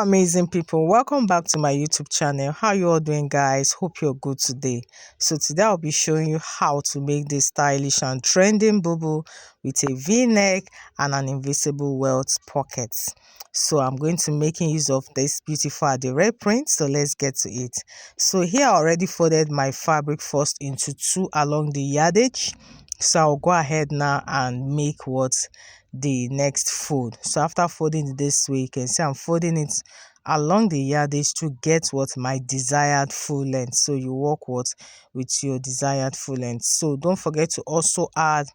Amazing people, welcome back to my YouTube channel. How you all doing, guys? Hope you're good today. So today I'll be showing you how to make this stylish and trending bubu with a V-neck and an invisible welt pocket. So I'm going to making use of this beautiful red print. So let's get to it. So here I already folded my fabric first into two along the yardage. So I'll go ahead now and make the next fold. So after folding it this way, you can see I'm folding it along the yardage to get my desired full length. So you work with your desired full length. So don't forget to also add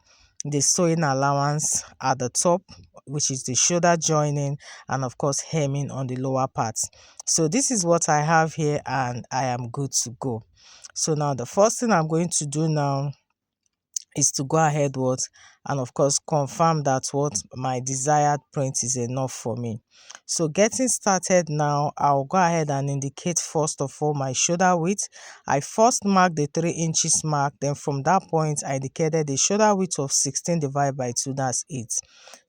the sewing allowance at the top, which is the shoulder joining, and of course hemming on the lower parts. So this is what I have here, and I am good to go. So now the first thing I'm going to do now is to go ahead and of course confirm that my desired print is enough for me. So getting started now, I'll go ahead and indicate first of all my shoulder width. I first marked the 3 inches mark, then from that point I indicated the shoulder width of 16 divided by 2, that's 8.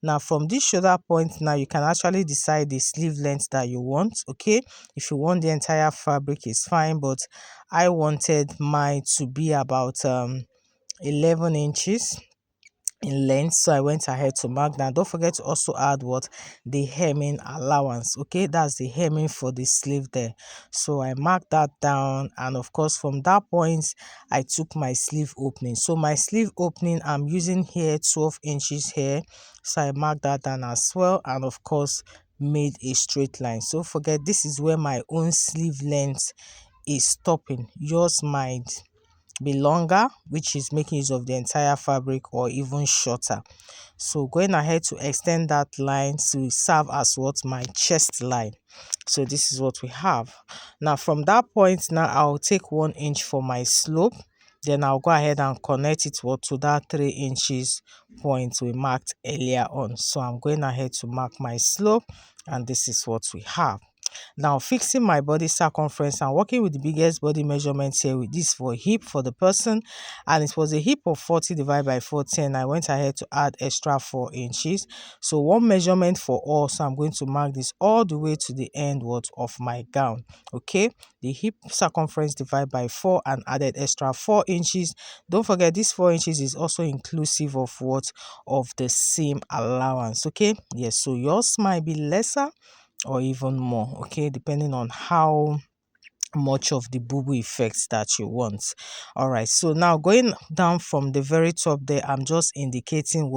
Now from this shoulder point, now you can actually decide the sleeve length that you want. Okay, if you want the entire fabric, is fine, but I wanted mine to be about 11 inches in length, so I went ahead to mark that. Don't forget to also add the hemming allowance. Okay, that's the hemming for the sleeve there. So I marked that down, and of course from that point I took my sleeve opening. So my sleeve opening, I'm using here 12 inches here, so I marked that down as well, and of course made a straight line. So forget, this is where my own sleeve length is stopping. Yours might be longer, which is making use of the entire fabric, or even shorter. So going ahead to extend that line to serve as my chest line. So this is what we have. Now from that point, now I'll take 1 inch for my slope, then I'll go ahead and connect it to that 3 inches point we marked earlier on. So I'm going ahead to mark my slope, and this is what we have. Now fixing my body circumference and working with the biggest body measurements here, with this for hip for the person, and it was a hip of 40 divided by 410. I went ahead to add extra 4 inches. So one measurement for all, so I'm going to mark this all the way to the end of my gown. Okay, the hip circumference divided by 4 and added extra 4 inches. Don't forget, this 4 inches is also inclusive of of the seam allowance. Okay, yes, so yours might be lesser or even more, okay, depending on how much of the bubu effects that you want. All right, so now going down from the very top there, I'm just indicating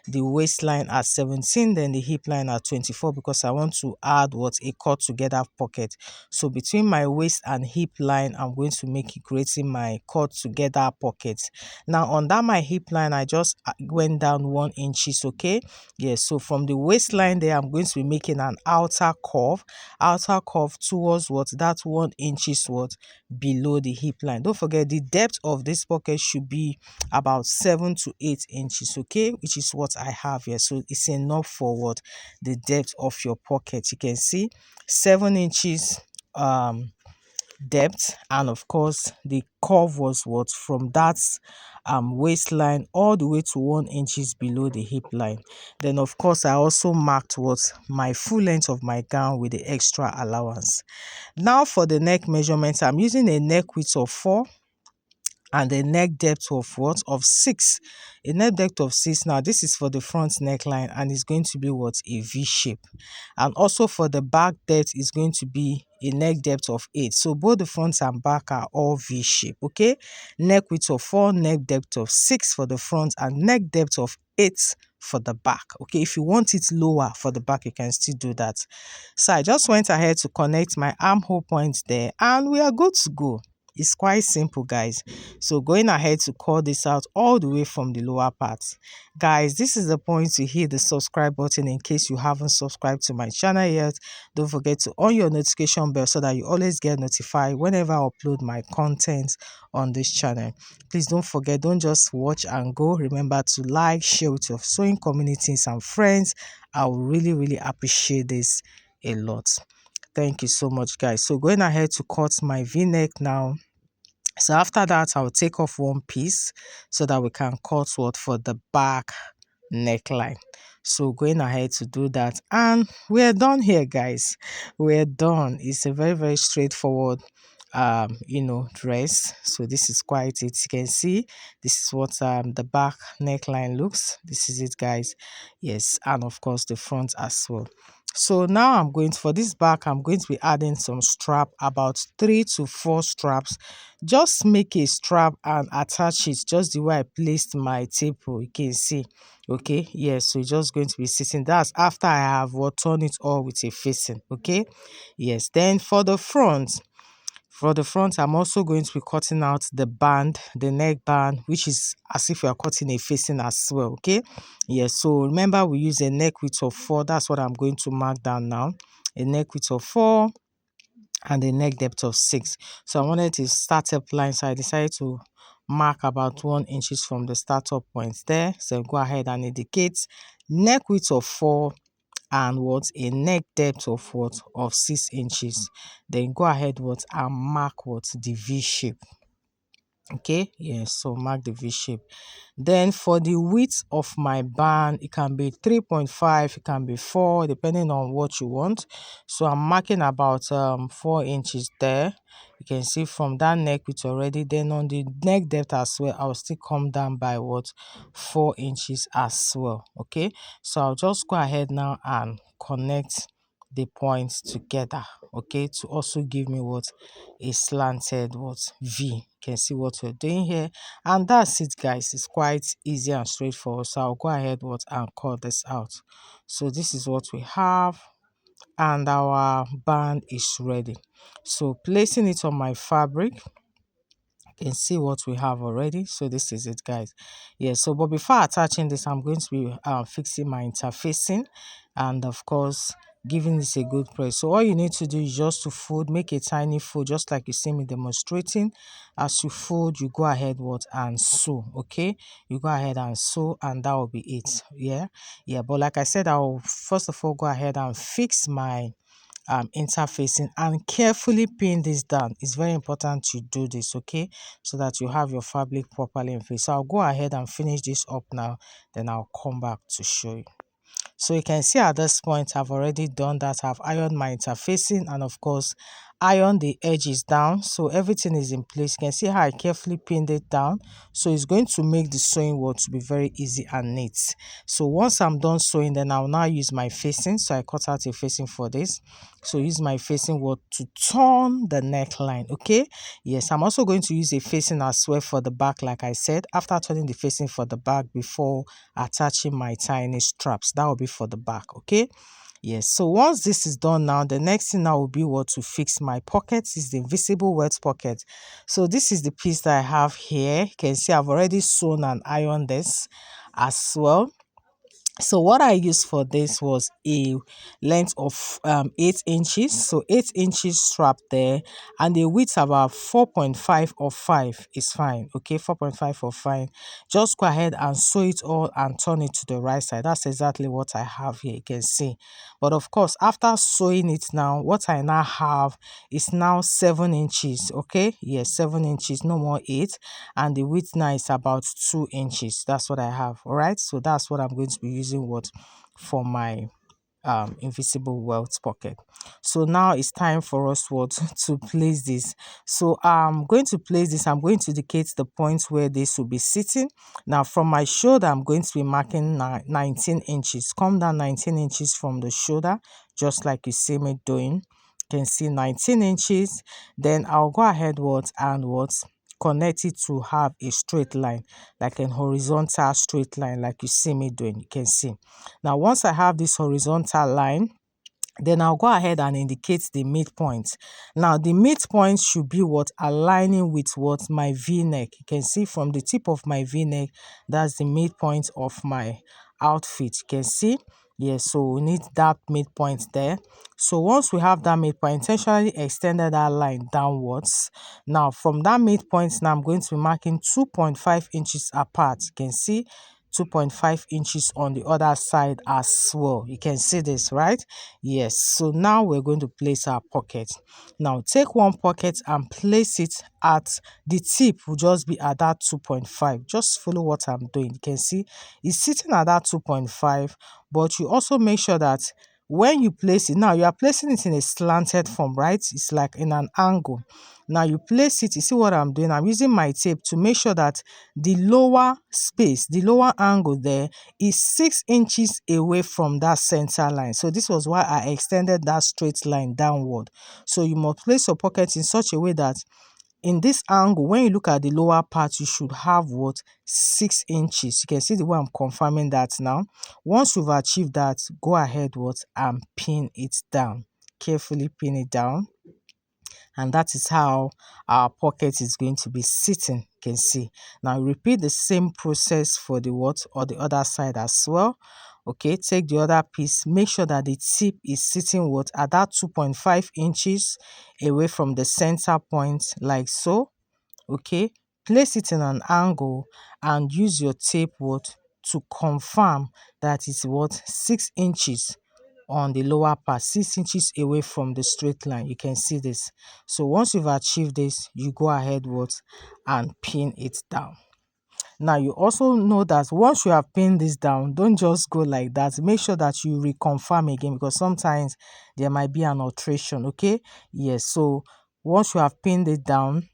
the waistline at 17, then the hip line at 24, because I want to add a cut together pocket. So between my waist and hip line, I'm going to creating my cut together pocket. Now on that my hip line, I just went down 1 inches. Okay, yes, so from the waistline there, I'm going to be making an outer curve towards that 1 inch is below the hip line. Don't forget, the depth of this pocket should be about 7 to 8 inches, okay, which is what I have here. So it's enough for the depth of your pocket. You can see 7 inches depth, and of course the curve was from that waistline all the way to 1 inches below the hip line. Then of course I also marked my full length of my gown with the extra allowance. Now for the neck measurements, I'm using a neck width of 4 and a neck depth of 6. A neck depth of 6. Now this is for the front neckline, and it's going to be a V shape. And also for the back depth is going to be a neck depth of 8. So both the front and back are all V shape. Okay, neck width of 4, neck depth of 6 for the front, and neck depth of 8 for the back. Okay, if you want it lower for the back, you can still do that. So I just went ahead to connect my armhole points there, and we are good to go. It's quite simple, guys. So going ahead to cut this out all the way from the lower part. Guys, this is the point to hit the subscribe button in case you haven't subscribed to my channel yet. Don't forget to on your notification bell so that you always get notified whenever I upload my content on this channel. Please don't forget, don't just watch and go. Remember to like, share with your sewing communities and friends. I will really appreciate this a lot. Thank you so much, guys. So going ahead to cut my V-neck now. So after that, I'll take off one piece so that we can cut for the back neckline. So going ahead to do that, and we're done here, guys. We're done. It's a very, very straightforward dress. So this is quite it. You can see this is what the back neckline looks. This is it, guys. Yes, and of course the front as well. So now for this back, I'm going to be adding some strap, about 3 to 4 straps. Just make a strap and attach it just the way I placed my tape. You can see. Okay, yes, so it's just going to be sitting. That's after I have turned it all with a facing. Okay, yes. Then for the front, I'm also going to be cutting out the band, the neck band, which is as if you are cutting a facing as well. Okay, yes. So remember, we use a neck width of 4. That's what I'm going to mark down now. A neck width of 4 and a neck depth of 6. So I wanted to start up line, so I decided to mark about 1 inch from the startup point there. So go ahead and indicate neck width of 4 and a neck depth of 6 inches. Then go ahead and mark the V shape. Okay, yes, so mark the V shape. Then for the width of my band, it can be 3.5, it can be 4, depending on what you want. So I'm marking about 4 inches there. You can see from that neck width already. Then on the neck depth as well, I'll still come down by 4 inches as well. Okay, so I'll just go ahead now and connect the points together, okay, to also give me a slanted V. You can see what we're doing here, and that's it, guys. It's quite easy and straightforward. So I'll go ahead and cut this out. So this is what we have, and our band is ready. So placing it on my fabric, can see what we have already. So this is it, guys. Yeah, so but before attaching this, I'm going to be fixing my interfacing, and of course giving this a good press. So all you need to do is just to fold, make a tiny fold, just like you see me demonstrating. As you fold, you go ahead and sew. Okay, you go ahead and sew, and that will be it. Yeah, but like I said, I'll first of all go ahead and fix my interfacing and carefully pin this down. It's very important to do this, okay, so that you have your fabric properly in place. So I'll go ahead and finish this up now, then I'll come back to show you. So you can see at this point I've already done that. I've ironed my interfacing and of course iron the edges down, so everything is in place. You can see how I carefully pinned it down, so it's going to make the sewing work to be very easy and neat. So once I'm done sewing, then I'll now use my facing. So I cut out a facing for this, so use my facing to turn the neckline. Okay, yes, I'm also going to use a facing as well for the back, like I said, after turning the facing for the back before attaching my tiny straps. That will be for the back. Okay, yes, so once this is done now, the next thing now will be to fix my pockets. Is the invisible welt pocket. So this is the piece that I have here. You can see I've already sewn and ironed this as well. So what I used for this was a length of 8 inches. So 8 inches strap there, and the width about 4.5 or 5 is fine. Okay, 4.5 or 5. Just go ahead and sew it all and turn it to the right side. That's exactly what I have here. You can see. But of course, after sewing it now, what I now have is now 7 inches. Okay, yes, 7 inches, no more 8. And the width now is about 2 inches. That's what I have. All right, so that's what I'm going to be using for my invisible welt pocket. So now it's time for us to place this. So I'm going to place this. I'm going to indicate the point where this will be sitting. Now from my shoulder, I'm going to be marking 19 inches. Come down 19 inches from the shoulder, just like you see me doing. You can see 19 inches. Then I'll go ahead and connect it to have a straight line, like an horizontal straight line, like you see me doing. You can see. Now once I have this horizontal line, then I'll go ahead and indicate the midpoint. Now the midpoint should be aligning with my V-neck. You can see from the tip of my V-neck, that's the midpoint of my outfit. You can see. Yes, so we need that midpoint there. So once we have that midpoint, intentionally extended that line downwards. Now from that midpoint, now I'm going to be marking 2.5 inches apart. You can see 2.5 inches on the other side as well. You can see this, right? Yes. So now we're going to place our pocket. Now take one pocket and place it at the tip will just be at that 2.5. Just follow what I'm doing. You can see it's sitting at that 2.5, but you also make sure that when you place it, now you are placing it in a slanted form, right? It's like in an angle. Now you place it, you see what I'm doing? I'm using my tape to make sure that the lower space, the lower angle there is 6 inches away from that center line. So this was why I extended that straight line downward. So you must place your pocket in such a way that in this angle, when you look at the lower part, you should have what? 6 inches. You can see the way I'm confirming that now. Once you've achieved that, go ahead what and pin it down. Carefully pin it down. And that is how our pocket is going to be sitting. You can see. Now repeat the same process for the what or the other side as well. Okay, take the other piece, make sure that the tip is sitting what at that 2.5 inches away from the center point, like so. Okay, place it in an angle and use your tape what to confirm that it's what 6 inches on the lower part, 6 inches away from the straight line. You can see this. So once you've achieved this, you go ahead what and pin it down. Now you also know that once you have pinned this down, don't just go like that. Make sure that you reconfirm again, because sometimes there might be an alteration. Okay, yes. So once you have pinned it down,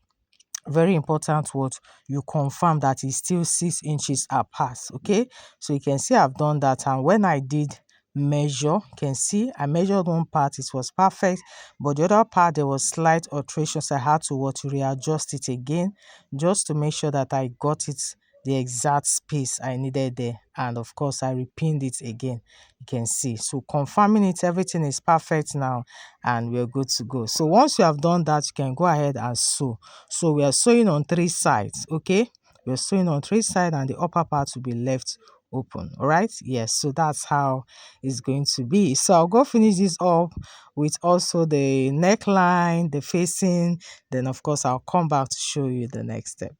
very important what you confirm that it's still 6 inches apart. Okay, so you can see I've done that, and when I did measure, you can see I measured one part, it was perfect, but the other part there was slight alterations. I had to what to readjust it again, just to make sure that I got it the exact space I needed there. And of course I repinned it again. You can see, so confirming it, everything is perfect now and we're good to go. So once you have done that, you can go ahead and sew. So we are sewing on 3 sides. Okay, we're sewing on 3 sides and the upper part will be left open. All right, yes. So that's how it's going to be. So I'll go finish this up with also the neckline, the facing, then of course I'll come back to show you the next step.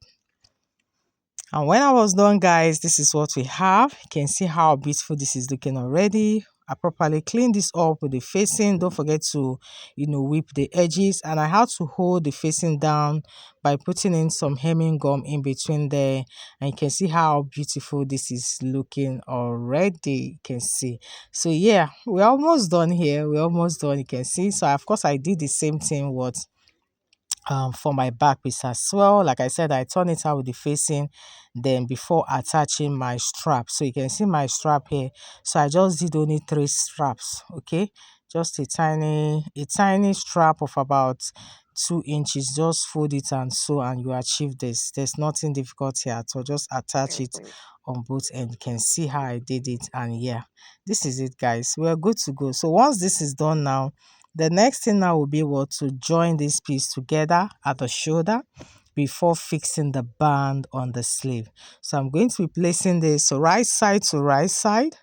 And when I was done, guys, this is what we have. You can see how beautiful this is looking already. I properly cleaned this up with the facing. Don't forget to, whip the edges. And I had to hold the facing down by putting in some hemming gum in between there. And you can see how beautiful this is looking already. You can see. So yeah, we're almost done here. We're almost done. You can see. So of course I did the same thing for my back piece as well. Like I said, I turn it out with the facing then before attaching my strap. So you can see my strap here. So I just did only 3 straps. Okay, just a tiny strap of about 2 inches. Just fold it and sew and you achieve this. There's nothing difficult here, so just attach it on both ends. You can see how I did it, and yeah, this is it, guys. We're good to go. So once this is done now, the next thing now will be what to join this piece together at the shoulder before fixing the band on the sleeve. So I'm going to be placing this right side to right side.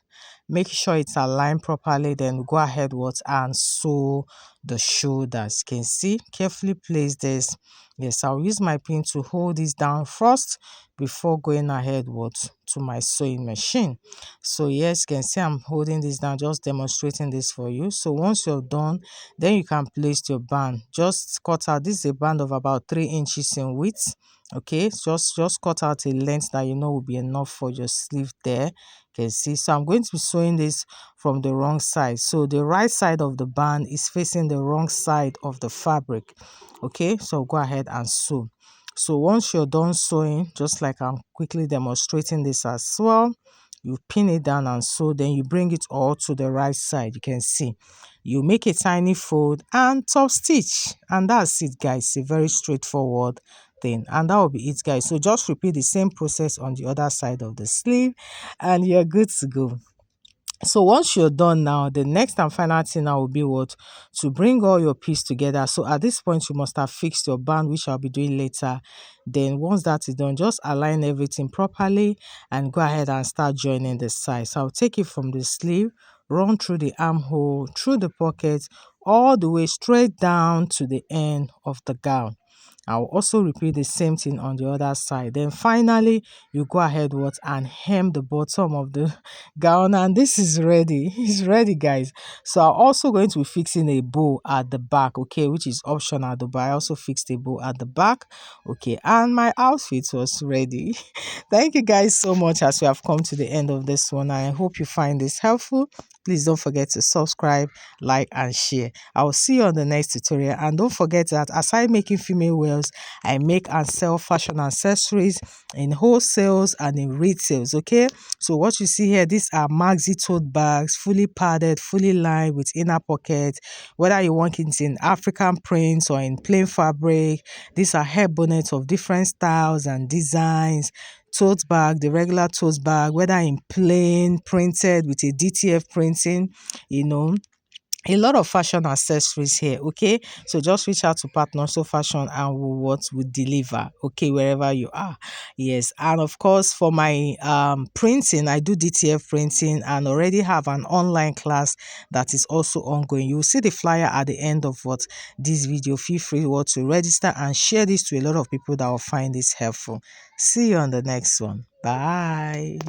Make sure it's aligned properly, then go ahead and sew the shoulders. You can see, carefully place this. Yes, I'll use my pin to hold this down first before going ahead to my sewing machine. So yes, you can see I'm holding this down, just demonstrating this for you. So once you're done, then you can place your band. Just cut out, this is a band of about 3 inches in width. Okay, just cut out a length that will be enough for your sleeve there. You can see, so I'm going to be sewing this from the wrong side. So the right side of the band is facing the wrong side of the fabric. Okay, so go ahead and sew. So once you're done sewing, just like I'm quickly demonstrating this as well, you pin it down and sew, then you bring it all to the right side. You can see, you make a tiny fold and top stitch, and that's it, guys. A very straightforward thing, and that will be it, guys. So just repeat the same process on the other side of the sleeve and you're good to go. So once you're done now, the next and final thing now will be to bring all your piece together. So at this point you must have fixed your band, which I'll be doing later. Then once that is done, just align everything properly and go ahead and start joining the sides. So I'll take it from the sleeve, run through the armhole, through the pocket, all the way straight down to the end of the gown. I'll also repeat the same thing on the other side. Then finally, you go ahead and hem the bottom of the gown, and this is ready. It's ready, guys. So I'm also going to be fixing a bow at the back, okay, which is optional though, but I also fixed a bow at the back, okay, and my outfit was ready. Thank you guys so much as we have come to the end of this one. I hope you find this helpful. Please don't forget to subscribe, like, and share. I will see you on the next tutorial. And don't forget that aside making female wears, I make and sell fashion accessories in wholesales and in retails, okay? So what you see here, these are maxi tote bags, fully padded, fully lined with inner pockets. Whether you want it in African prints or in plain fabric, these are hair bonnets of different styles and designs. Tote bag, the regular tote bag, whether in plain, printed with a DTF printing, you know, a lot of fashion accessories here, okay? So just reach out to Partner So Fashion and we deliver, okay, wherever you are. Yes, and of course for my printing, I do DTF printing and already have an online class that is also ongoing. You will see the flyer at the end of this video. Feel free to register and share this to a lot of people that will find this helpful. See you on the next one. Bye.